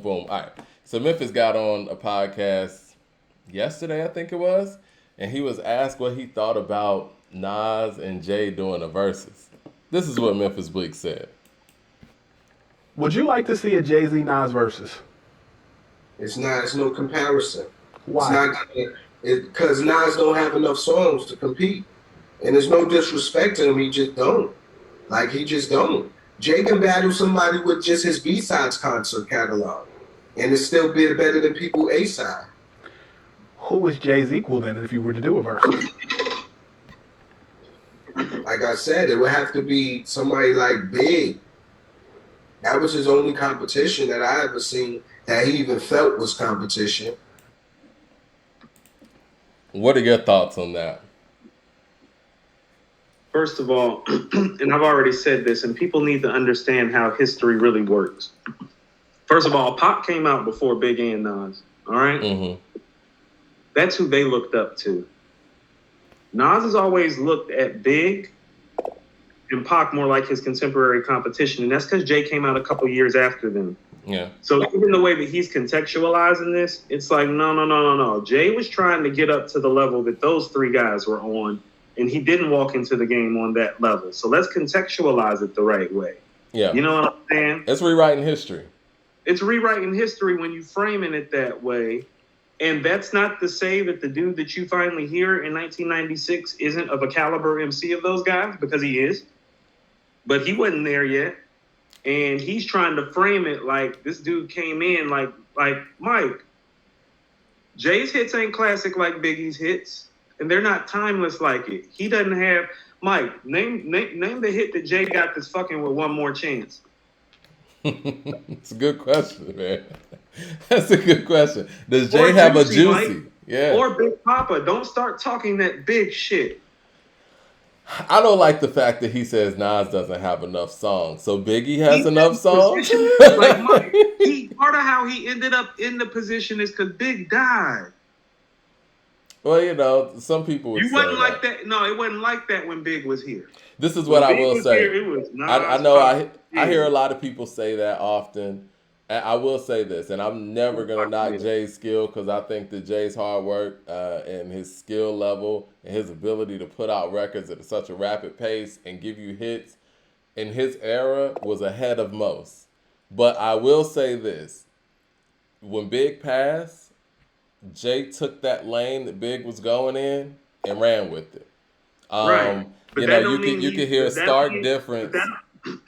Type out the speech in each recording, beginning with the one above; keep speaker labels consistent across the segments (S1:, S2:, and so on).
S1: boom. All right. So Memphis got on a podcast yesterday, I think it was, and he was asked what he thought about Nas and Jay doing a versus. This is what Memphis Bleek said.
S2: Would you like to see a Jay-Z Nas versus?
S3: It's not. It's no comparison.
S2: Why?
S3: It's not because Nas don't have enough songs to compete, and there's no disrespect to him. He just don't. Like he just don't. Jay can battle somebody with just his B-sides concert catalog, and it's still be better than people A-side.
S2: Who is Jay's equal then if you were to do a versus?
S3: Like I said, it would have to be somebody like Big. That was his only competition that I ever seen that he even felt was competition.
S1: What are your thoughts on that?
S4: First of all, and I've already said this, and people need to understand how history really works. First of all, Pac came out before Biggie and Nas. All right?
S1: Mm-hmm.
S4: That's who they looked up to. Nas has always looked at Big and Pac more like his contemporary competition, and that's because Jay came out a couple years after them.
S1: Yeah.
S4: So even the way that he's contextualizing this, it's like, no. Jay was trying to get up to the level that those three guys were on, and he didn't walk into the game on that level. So let's contextualize it the right way.
S1: Yeah.
S4: You know what I'm saying?
S1: It's rewriting history.
S4: It's rewriting history when you framing it that way. And that's not to say that the dude that you finally hear in 1996 isn't of a caliber MC of those guys, because he is. But he wasn't there yet. And he's trying to frame it like this dude came in like Mike. Jay's hits ain't classic like Biggie's hits, and they're not timeless like it. He doesn't have Mike. Name the hit that Jay got that's fucking with One More Chance.
S1: It's a good question, man. That's a good question. Does Jay have a Juicy?
S4: Mike,
S1: yeah.
S4: Or Big Papa. Don't start talking that big shit.
S1: I don't like the fact that he says Nas doesn't have enough songs. So Biggie has enough songs?
S4: Like Mike, part of how he ended up in the position is because Big died.
S1: Well, you know, some people would say
S4: wasn't like that. No, it wasn't like that when Big was here.
S1: This is what I will say.
S4: Here, it was
S1: I know I hear a lot of people say that often. And I will say this, and I'm never going to knock Jay's skill because I think that Jay's hard work and his skill level and his ability to put out records at such a rapid pace and give you hits in his era was ahead of most. But I will say this. When Big passed, Jay took that lane that Big was going in and ran with it.
S4: Right.
S1: You know, you can hear a stark difference.
S4: But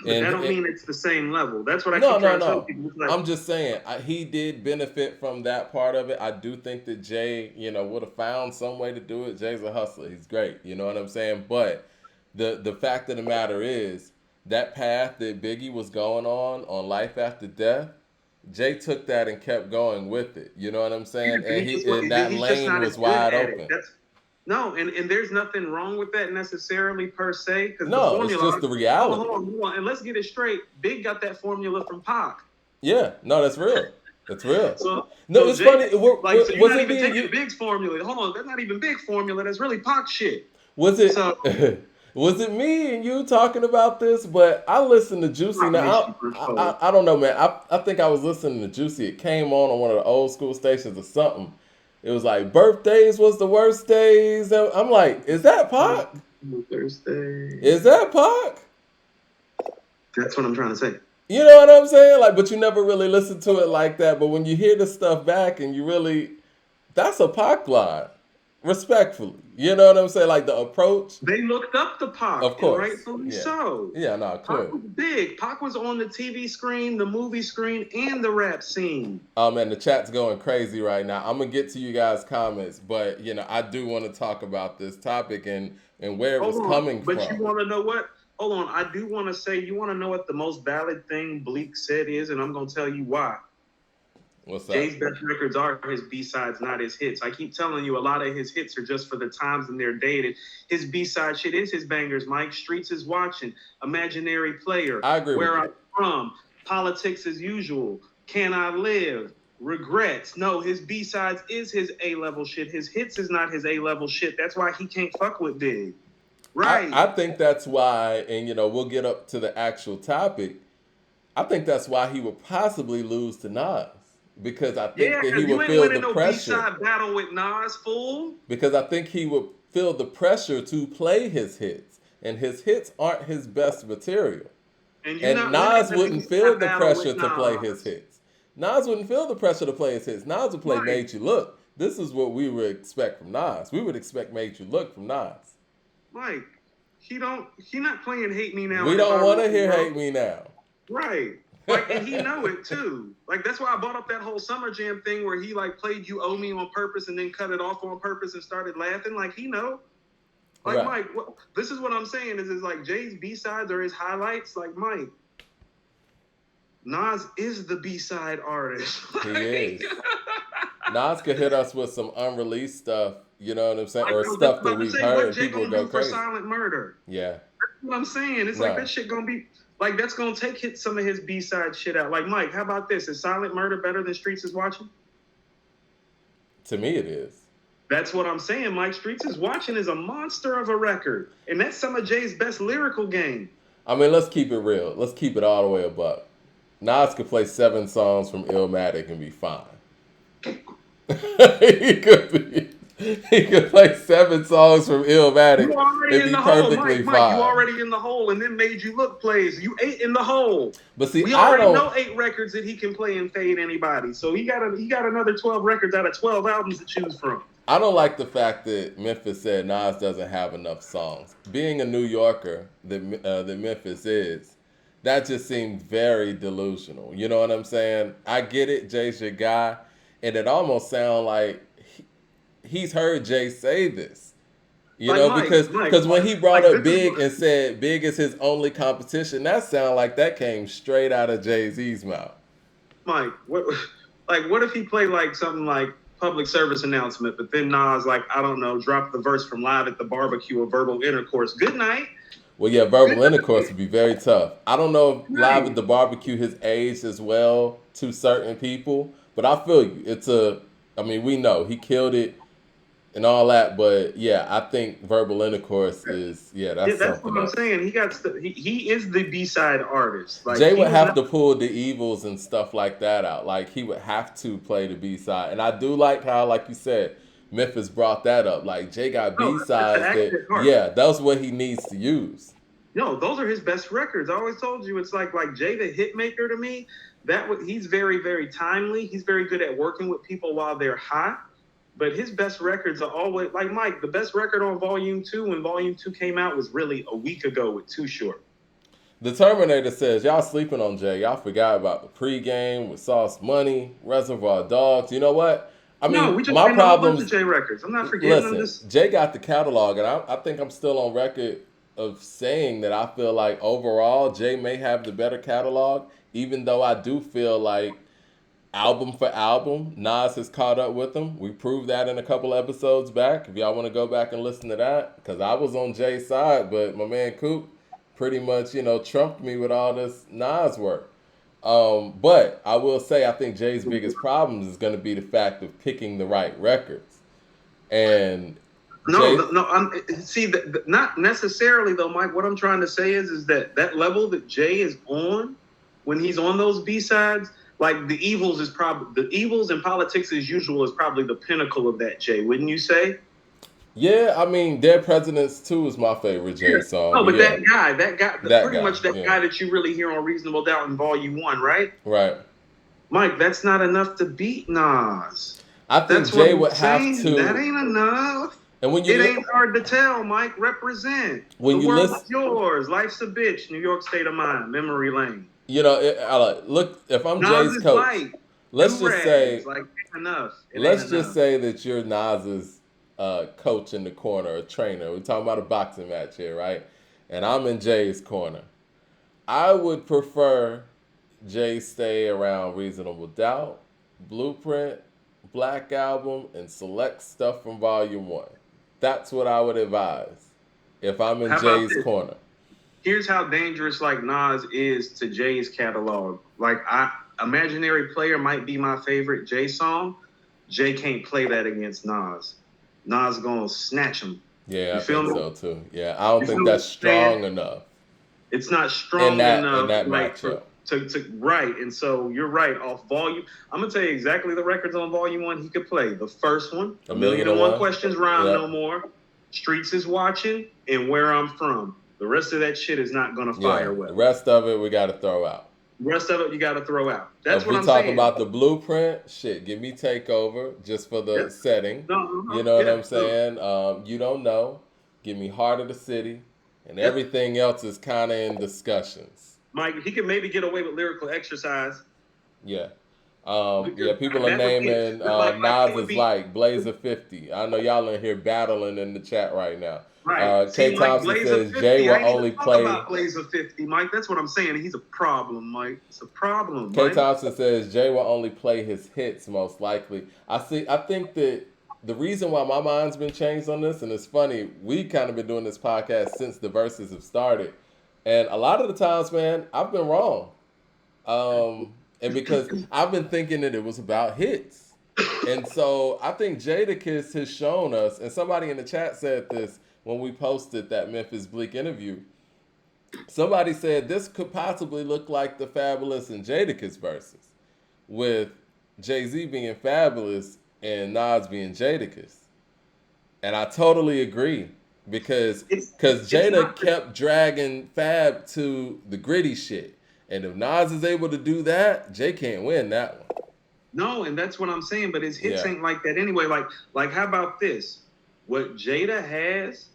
S4: that don't mean it's the same level. That's what I keep trying to tell people. Like,
S1: I'm just saying, he did benefit from that part of it. I do think that Jay, you know, would have found some way to do it. Jay's a hustler. He's great. You know what I'm saying? But the fact of the matter is, that path that Biggie was going on Life After Death, Jay took that and kept going with it. You know what I'm saying? And that lane was wide open.
S4: No, and there's nothing wrong with that necessarily per se.
S1: No, it's just the reality.
S4: Hold on, and let's get it straight. Big got that formula from Pac.
S1: Yeah, no, that's real. That's real.
S4: It's
S1: Jay, funny.
S4: You're not even taking Big's formula. Hold on, that's not even Big formula. That's really Pac shit.
S1: Was it? Was it me and you talking about this? But I listened to Juicy. Now I don't know, man. I think I was listening to Juicy. It came on one of the old school stations or something. It was like birthdays was the worst days. I'm like, is that Pac?
S4: Thursday.
S1: Is that Pac?
S4: That's what I'm trying to say.
S1: You know what I'm saying? Like, but you never really listen to it like that. But when you hear the stuff back and you really, that's a Pac line. Respectfully. You know what I'm saying? Like the approach.
S4: They looked up to Pac.
S1: Of course.
S4: Rightfully so.
S1: Yeah, no, clear.
S4: Pac was big. Pac was on the TV screen, the movie screen, and the rap scene.
S1: Man, the chat's going crazy right now. I'm going to get to you guys' comments, but, you know, I do want to talk about this topic and where it was coming from.
S4: But you want to know what? Hold on. I do want to say, you want to know what the most valid thing Bleek said is, and I'm going to tell you why.
S1: What's that?
S4: Jay's best records are his B-sides, not his hits. I keep telling you, a lot of his hits are just for the times and they're dated. His B-side shit is his bangers, Mike. Streets is Watching, Imaginary Player,
S1: I agree
S4: Where
S1: with
S4: I'm From, Politics as Usual, Can I Live, Regrets. No, his B-sides is his A-level shit. His hits is not his A-level shit. That's why he can't fuck with Big. Right.
S1: I think that's why, and, you know, we'll get up to the actual topic. I think that's why he would possibly lose to Nas. because I think
S4: Yeah,
S1: that he
S4: you
S1: would
S4: ain't
S1: feel
S4: winning
S1: the
S4: no
S1: pressure.
S4: B-side battle with Nas, fool.
S1: Because I think he would feel the pressure to play his hits, and his hits aren't his best material.
S4: And you're
S1: And
S4: not winning
S1: Nas
S4: the
S1: wouldn't feel
S4: B-side
S1: the
S4: battle
S1: pressure
S4: with
S1: to play his
S4: Nas.
S1: hits. Nas wouldn't feel the pressure to play his hits. Nas would play
S4: Right.
S1: Made You Look. This is what we would expect from Nas. We would expect Made You Look from Nas.
S4: Mike, he not playing Hate Me Now.
S1: We
S4: and If I
S1: don't want to
S4: Rule the
S1: hear
S4: World.
S1: Hate Me Now.
S4: Right. Like, and he know it too. Like, that's why I brought up that whole Summer Jam thing where he like played You Owe Me on purpose and then cut it off on purpose and started laughing. Like, he know. Like,
S1: Right.
S4: Mike, this is what I'm saying is like Jay's B-sides or his highlights. Like, Mike, Nas is the B-side artist.
S1: He is. Nas could hit us with some unreleased stuff, you know what I'm saying?
S4: Like,
S1: Or
S4: I was
S1: stuff
S4: about
S1: that
S4: to
S1: we've
S4: say,
S1: heard
S4: what
S1: and
S4: Jay
S1: people
S4: gonna
S1: would go
S4: do for
S1: crazy.
S4: Silent Murder?
S1: Yeah.
S4: That's what I'm saying. It's
S1: No.
S4: like that shit gonna be like that's gonna take some of his B-side shit out. Like, Mike, how about this? Is Silent Murder better than Streets is Watching?
S1: To me, it is.
S4: That's what I'm saying, Mike. Streets is Watching is a monster of a record. And that's some of Jay's best lyrical game.
S1: I mean, let's keep it real. Let's keep it all the way above. Nas could play 7 songs from Illmatic and be fine. He could play 7 songs from Illmatic
S4: You already
S1: and
S4: in
S1: be
S4: the hole,
S1: perfectly
S4: Mike.
S1: fine.
S4: You already in the hole, and then Made You Look plays. You 8 in the hole.
S1: But see,
S4: We
S1: I
S4: already
S1: don't.
S4: know 8 records that he can play and fade anybody. So he got another 12 records out of 12 albums to choose from.
S1: I don't like the fact that Memphis said Nas doesn't have enough songs. Being a New Yorker that Memphis is, that just seemed very delusional. You know what I'm saying? I get it, Jay's your guy, and it almost sounds like he's heard Jay say this. You
S4: Like
S1: know,
S4: Mike,
S1: because when he brought
S4: like
S1: up
S4: this is
S1: Big and said Big is his only competition, that sounded like that came straight out of Jay-Z's mouth.
S4: Mike, what if he played like something like Public Service Announcement, but then Nas, like, I don't know, dropped the verse from Live at the Barbecue or Verbal Intercourse. Good night.
S1: Well, yeah, verbal intercourse would be very tough. I don't know if Live at the Barbecue has aged as well to certain people, but I feel you. We know he killed it and all that, but yeah, I think verbal intercourse is, that's
S4: That's
S1: something
S4: what I'm
S1: else.
S4: saying. He is the B-side artist. Like,
S1: Jay
S4: he
S1: would
S4: was
S1: have
S4: not-
S1: to pull the evils and stuff like that out. Like, he would have to play the B-side. And I do like how, like you said, Memphis brought that up. Like, Jay got
S4: No,
S1: B-sides
S4: that's the accurate part.
S1: that's what he needs to use.
S4: No, those are his best records. I always told you, it's like Jay the Hitmaker to me. He's very, very timely. He's very good at working with people while they're hot. But his best records are always like Mike. The best record on Volume 2 when Volume 2 came out was really a week ago with Too Short.
S1: The Terminator says, y'all sleeping on Jay. Y'all forgot about the pregame with Sauce Money, Reservoir Dogs. You know what? I mean,
S4: No, we just
S1: my
S4: been a whole bunch
S1: problems.
S4: of Jay records. I'm not forgetting them.
S1: Listen, Jay got the catalog, and I think I'm still on record of saying that I feel like overall Jay may have the better catalog, even though I do feel like album for album, Nas has caught up with him. We proved that in a couple episodes back. If y'all want to go back and listen to that, because I was on Jay's side, but my man Coop pretty much, trumped me with all this Nas work. But I will say, I think Jay's biggest problems is going to be the fact of picking the right records. And
S4: not necessarily though, Mike. What I'm trying to say is that level that Jay is on when he's on those B-sides, like the Evils and Politics as Usual is probably the pinnacle of that, Jay, wouldn't you say?
S1: Yeah, I mean, Dead Presidents 2 is my favorite Jay song.
S4: No, but
S1: yeah.
S4: that guy,
S1: That
S4: guy that you really hear on Reasonable Doubt in Volume 1, right?
S1: Right.
S4: Mike, that's not enough to beat Nas.
S1: I think
S4: That's
S1: Jay
S4: what
S1: would
S4: I'm
S1: have
S4: saying.
S1: to.
S4: That ain't enough.
S1: And when you
S4: Ain't hard to tell, Mike. Represent.
S1: When
S4: the
S1: you
S4: world's
S1: listen,
S4: yours. Life's a bitch. New York State of mind. Memory lane.
S1: look, if I'm
S4: Nas
S1: Jay's
S4: is
S1: coach,
S4: light.
S1: let's
S4: Them
S1: just say,
S4: rags, like, ain't enough. It
S1: let's
S4: ain't
S1: just
S4: enough.
S1: say that you're Nas's coach in the corner, a trainer. We're talking about a boxing match here, right? And I'm in Jay's corner. I would prefer Jay stay around Reasonable Doubt, Blueprint, Black Album, and select stuff from Volume 1. That's what I would advise if I'm in
S4: How about
S1: Jay's
S4: this?
S1: corner.
S4: Here's how dangerous like Nas is to Jay's catalog. Like Imaginary Player might be my favorite Jay song. Jay can't play that against Nas. Nas gonna snatch him.
S1: Yeah,
S4: You
S1: I
S4: feel
S1: think
S4: me?
S1: so too. Yeah, I don't
S4: You
S1: think
S4: feel
S1: that's
S4: what I'm saying?
S1: strong enough
S4: It's not strong
S1: in that
S4: enough.
S1: in that
S4: like,
S1: matchup.
S4: Right, and so you're right. Off volume, I'm gonna tell you exactly the records on volume 1 he could play. The first one, A Million and One Questions Rhyme No More, Streets is Watching, and Where I'm From. The rest of that shit is not gonna fire well.
S1: The rest of it we got to throw out.
S4: The rest of it you got to throw out. That's what I'm
S1: saying. If we
S4: talking
S1: about the Blueprint, shit, give me Takeover just for the setting.
S4: No,
S1: you know what I'm saying? You Don't Know. Give me Heart of the City, and everything else is kind of in discussions.
S4: Mike, he could maybe get away with Lyrical Exercise.
S1: Yeah. People are naming Nas is like Blazer 50. I know y'all in here battling in the chat right now.
S4: Right.
S1: K. Thompson says Jay will only play.
S4: About Blazer 50, Mike. That's what I'm saying. He's a problem, Mike. It's a problem.
S1: K. Thompson says Jay will only play his hits most likely. I think that the reason why my mind's been changed on this, and it's funny, we kind of been doing this podcast since the Verzuz have started. And a lot of the times, man, I've been wrong. And because I've been thinking that it was about hits. And so I think Jadakiss has shown us, and somebody in the chat said this when we posted that Memphis Bleek interview. Somebody said this could possibly look like the Fabulous and Jadakiss verses, with Jay-Z being Fabulous and Nas being Jadakiss. And I totally agree. Because Jada kept dragging Fab to the gritty shit. And if Nas is able to do that, Jay can't win that one.
S4: No, and that's what I'm saying. But his hits ain't like that anyway. Like how about this? What Jada has,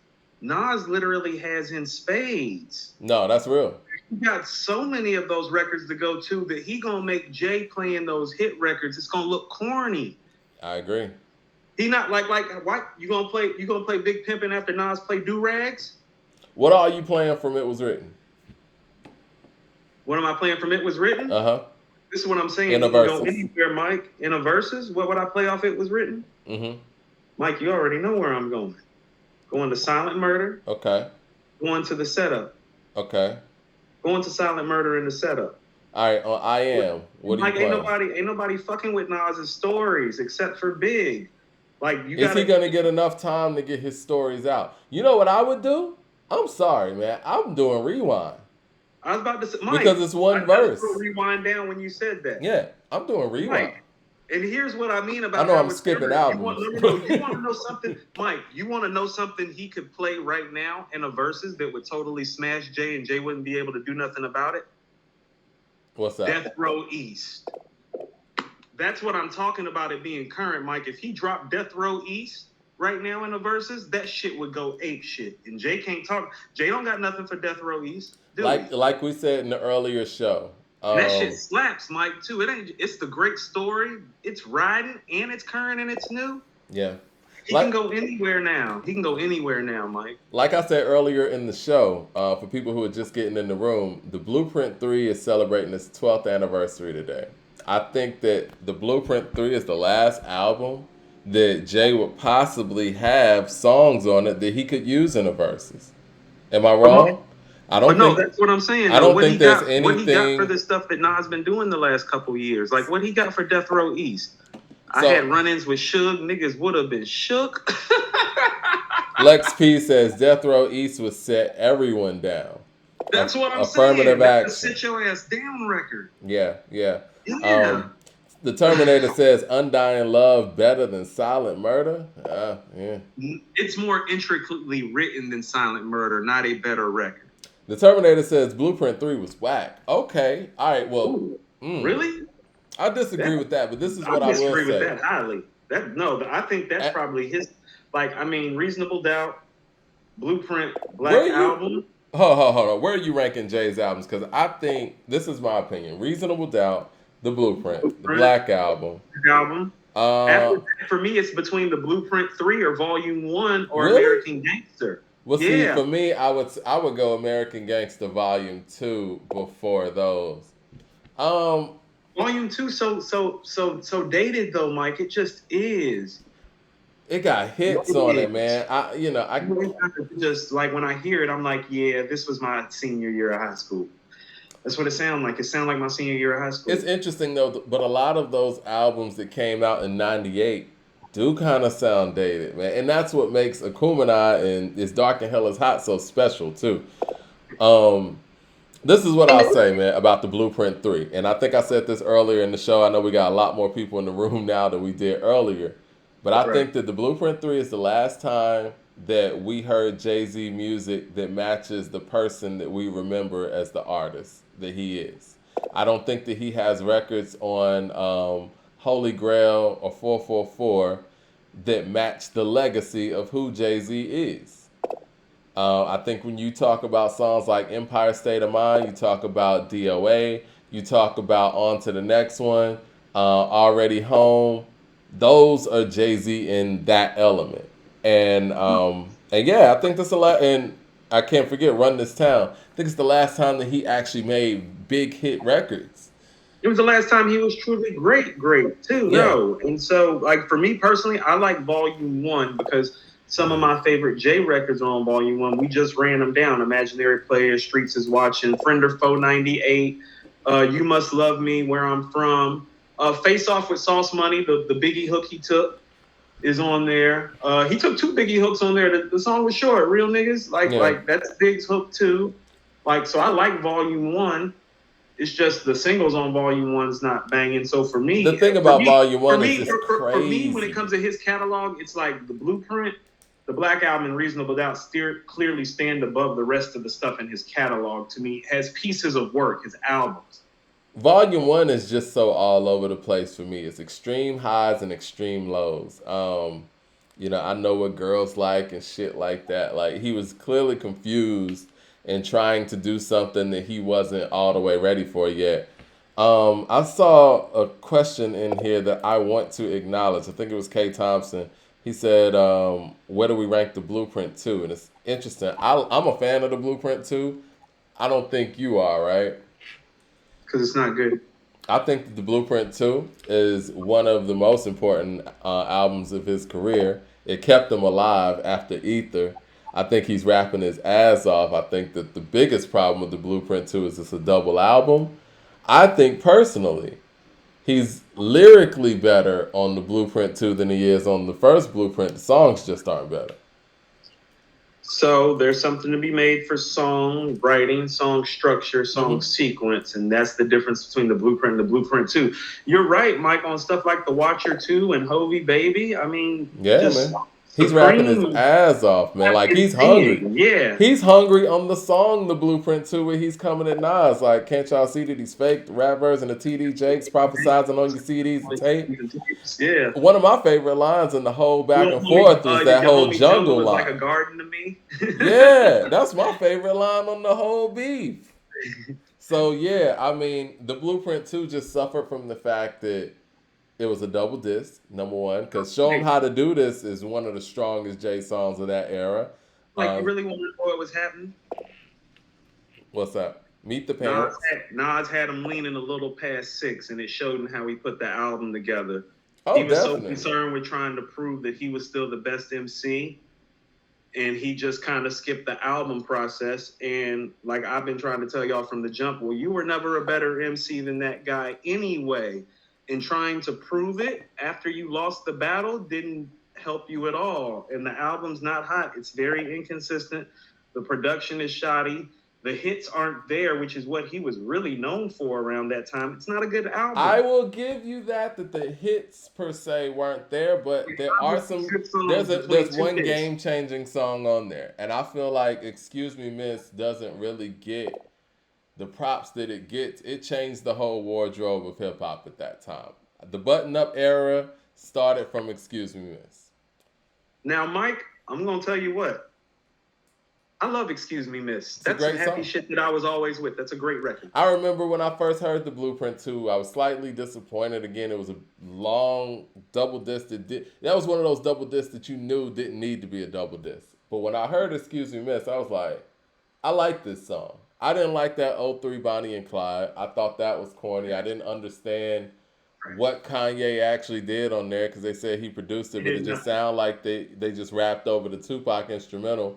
S4: Nas literally has in spades.
S1: No, that's real.
S4: He got so many of those records to go to that he gonna make Jay playing those hit records. It's gonna look corny.
S1: I agree.
S4: He not like what you gonna play Big Pimpin' after Nas play Do Rags?
S1: What are you playing from It Was Written?
S4: What am I playing from It Was Written? This is what I'm saying.
S1: In a
S4: Verzuz. Go anywhere, Mike. In a Verzuz, what would I play off It Was Written? Mike, you already know where I'm going. Going to Silent Murder.
S1: Okay.
S4: Going to the setup.
S1: Okay.
S4: Going to Silent Murder in the setup.
S1: All right, I Am. What
S4: Mike,
S1: are you playing?
S4: ain't nobody fucking with Nas's stories except for Big.
S1: Is he gonna get enough time to get his stories out? You know what I would do? I'm sorry, man. I'm doing Rewind.
S4: I was about to say, Mike,
S1: because it's one verse.
S4: I rewind down when you said that.
S1: Yeah, I'm doing Rewind.
S4: Mike, and here's what I mean about.
S1: I know I'm skipping albums.
S4: You want to know something, Mike? You want to know something he could play right now in a Verzuz that would totally smash Jay, and Jay wouldn't be able to do nothing about it?
S1: What's that?
S4: Death Row East. That's what I'm talking about it being current, Mike. If he dropped Death Row East right now in the Verzuz, that shit would go ape shit. And Jay can't talk. Jay don't got nothing for Death Row East.
S1: Like we said in the earlier show.
S4: That shit slaps, Mike, too. It's the great story. It's riding, and it's current, and it's new.
S1: Yeah.
S4: He can go anywhere now. Mike.
S1: Like I said earlier in the show, for people who are just getting in the room, the Blueprint 3 is celebrating its 12th anniversary today. I think that the Blueprint 3 is the last album that Jay would possibly have songs on it that he could use in a Verzuz. Am I wrong? I don't think.
S4: That's what I'm saying.
S1: I don't think there's anything.
S4: What he got for the stuff that Nas been doing the last couple years, like what he got for Death Row East. I had run-ins with Suge. Niggas would have been shook.
S1: Lex P says Death Row East would set everyone down.
S4: That's what I'm
S1: Affirmative
S4: saying.
S1: action.
S4: Sit your ass down record.
S1: Yeah. The Terminator says Undying Love better than Silent Murder. Yeah.
S4: It's more intricately written than Silent Murder, not a better record.
S1: The Terminator says Blueprint 3 was whack. Okay. All right. Well,
S4: really?
S1: I disagree with that, but this is what I will say. I disagree with
S4: that highly. I think that's probably his. Reasonable Doubt, Blueprint, Black Album.
S1: Hold on. Where are you ranking Jay's albums? Because I think this is my opinion. Reasonable Doubt, the Blueprint, the Black Album.
S4: For me, it's between the Blueprint 3 or Volume 1 or American Gangster.
S1: Well, see, for me, I would go American Gangster Volume 2 before those.
S4: Volume 2 so dated though, Mike. It just is.
S1: It got hits on it, man. I
S4: just like when I hear it, I'm like, yeah, this was my senior year of high school. That's what it sounded like. It sounded like my senior year of high school.
S1: It's interesting though, but a lot of those albums that came out in '98 do kind of sound dated, man. And that's what makes Akumenai and It's Dark and Hell is Hot so special too. This is what I'll say, man, about the Blueprint 3. And I think I said this earlier in the show. I know we got a lot more people in the room now than we did earlier. But I think that the Blueprint 3 is the last time that we heard Jay-Z music that matches the person that we remember as the artist that he is. I don't think that he has records on Holy Grail or 444 that match the legacy of who Jay-Z is. I think when you talk about songs like Empire State of Mind, you talk about DOA, you talk about On to the Next One, Already Home. Those are Jay-Z in that element. And yeah, I think that's a lot. And I can't forget Run This Town. I think it's the last time that he actually made big hit records.
S4: It was the last time he was truly great too.
S1: Yeah.
S4: No. And so, like, for me personally, I like Volume 1 because some of my favorite J records are on Volume 1. We just ran them down. Imaginary Player, Streets is Watching, Friend or Foe 98, You Must Love Me, Where I'm From. Face Off with Sauce Money, the Biggie hook he took is on there. He took 2 Biggie hooks on there. The song was short, Real Niggas. Like that's Big's hook too. Like, so I like Volume 1. It's just the singles on Volume 1's not banging. So for me,
S1: the thing about Volume 1 is it's crazy.
S4: For me, when it comes to his catalog, it's like the Blueprint, the Black Album, and Reasonable Doubt clearly stand above the rest of the stuff in his catalog. To me, as pieces of work, his albums.
S1: Volume 1 is just so all over the place for me. It's extreme highs and extreme lows. I know what girls like and shit like that. Like, he was clearly confused and trying to do something that he wasn't all the way ready for yet. I saw a question in here that I want to acknowledge. I think it was K. Thompson. He said, where do we rank the Blueprint 2? And it's interesting. I'm a fan of the Blueprint 2. I don't think you are, right?
S4: Because it's not good.
S1: I think that the Blueprint 2 is one of the most important albums of his career. It kept him alive after Ether. I think he's rapping his ass off. I think that the biggest problem with the Blueprint 2 is it's a double album. I think personally, he's lyrically better on the Blueprint 2 than he is on the first Blueprint. The songs just aren't better.
S4: So there's something to be made for song writing, song structure, song sequence, and that's the difference between the Blueprint and the Blueprint 2. You're right, Mike, on stuff like The Watcher 2 and Hovey Baby. I mean,
S1: yeah, man. He's rapping his ass off, man. Like, he's hungry.
S4: Yeah.
S1: He's hungry on the song, The Blueprint 2, where he's coming at Nas. Like, can't y'all see that he's fake? The rap version of TD Jakes prophesizing on your CDs and tape.
S4: Yeah.
S1: One of my favorite lines in the whole back and forth is that whole jungle line.
S4: Like a garden to me.
S1: Yeah, that's my favorite line on the whole beef. So, yeah, I mean, the Blueprint 2 just suffered from the fact that it was a double disc, number one, because Show 'Em How to Do This is one of the strongest Jay songs of that era.
S4: Like, you really want to know what was happening?
S1: What's that? Meet the Parents.
S4: Nas had him leaning a little past 6, and it showed him how he put the album together.
S1: Oh,
S4: he was
S1: definitely.
S4: so concerned with trying to prove that he was still the best MC, and he just kind of skipped the album process. And like I've been trying to tell y'all from the jump, well, you were never a better MC than that guy anyway. And trying to prove it after you lost the battle didn't help you at all. And the album's not hot. It's very inconsistent. The production is shoddy. The hits aren't there, which is what he was really known for around that time. It's not a good album.
S1: I will give you that the hits per se weren't there, but there are some. There's one game-changing song on there, and I feel like "Excuse Me, Miss" doesn't really get the props that it gets. It changed the whole wardrobe of hip hop at that time. The button-up era started from "Excuse Me, Miss."
S4: Now, Mike, I'm gonna tell you what. I love Excuse Me, Miss. That's some happy shit that I was always with. That's a great record.
S1: I remember when I first heard the Blueprint 2, I was slightly disappointed. Again, it was a long double disc. That was one of those double discs that you knew didn't need to be a double disc. But when I heard Excuse Me, Miss, I was like, I like this song. I didn't like that 03 Bonnie and Clyde. I thought that was corny. I didn't understand what Kanye actually did on there because they said he produced it, but it just sounded like they just rapped over the Tupac instrumental.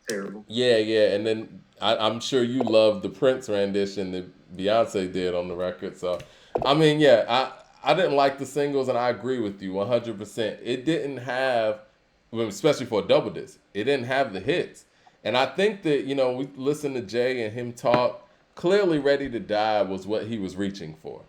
S4: Terrible.
S1: Yeah, and then I'm sure you love the Prince rendition that Beyonce did on the record. So, I mean, yeah, I didn't like the singles, and I agree with you 100%. It didn't have, especially for a double disc, it didn't have the hits. And I think that, we listen to Jay and him talk, clearly Ready to Die was what he was reaching for.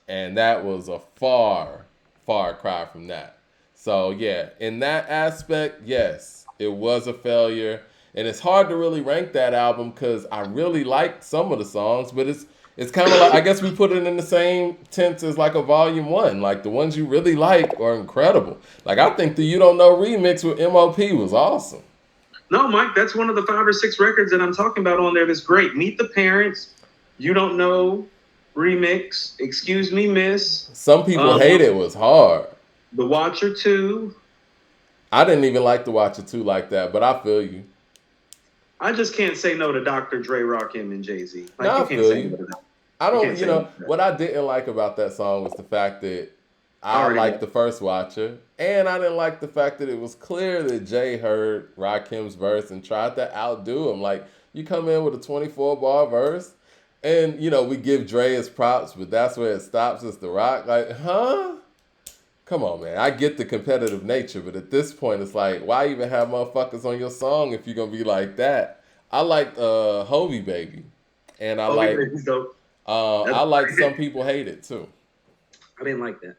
S1: And that was a far, far cry from that. So, yeah, in that aspect, yes, it was a failure. And it's hard to really rank that album because I really like some of the songs, but it's kind of like, I guess we put it in the same tense as like a volume 1. Like the ones you really like are incredible. Like I think the You Don't Know remix with M.O.P. was awesome.
S4: No, Mike, that's one of the 5 or 6 records that I'm talking about on there that's great. Meet the Parents, You Don't Know remix, Excuse Me Miss.
S1: Some people hate it was hard.
S4: The Watcher 2.
S1: I didn't even like The Watcher 2 like that, but I feel you.
S4: I just can't say no to Dr. Dre, Rakim, and Jay-Z. Like,
S1: No, I feel you.
S4: No to that.
S1: I don't, what I didn't like about that song was the fact that I liked the first Watcher, and I didn't like the fact that it was clear that Jay heard Rakim's verse and tried to outdo him. Like, you come in with a 24-bar verse, and, we give Dre his props, but that's where it stops. It's the Rock. Like, huh? Come on, man. I get the competitive nature, but at this point, it's like, why even have motherfuckers on your song if you're going to be like that? I liked Hovey Baby, and I like Some People Hate It, too.
S4: I didn't like that.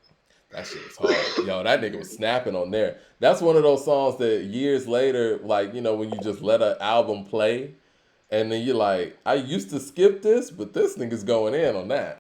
S1: That shit was hard. Yo, that nigga was snapping on there. That's one of those songs that years later, like, when you just let an album play, and then you're like, I used to skip this, but this nigga's going in on that.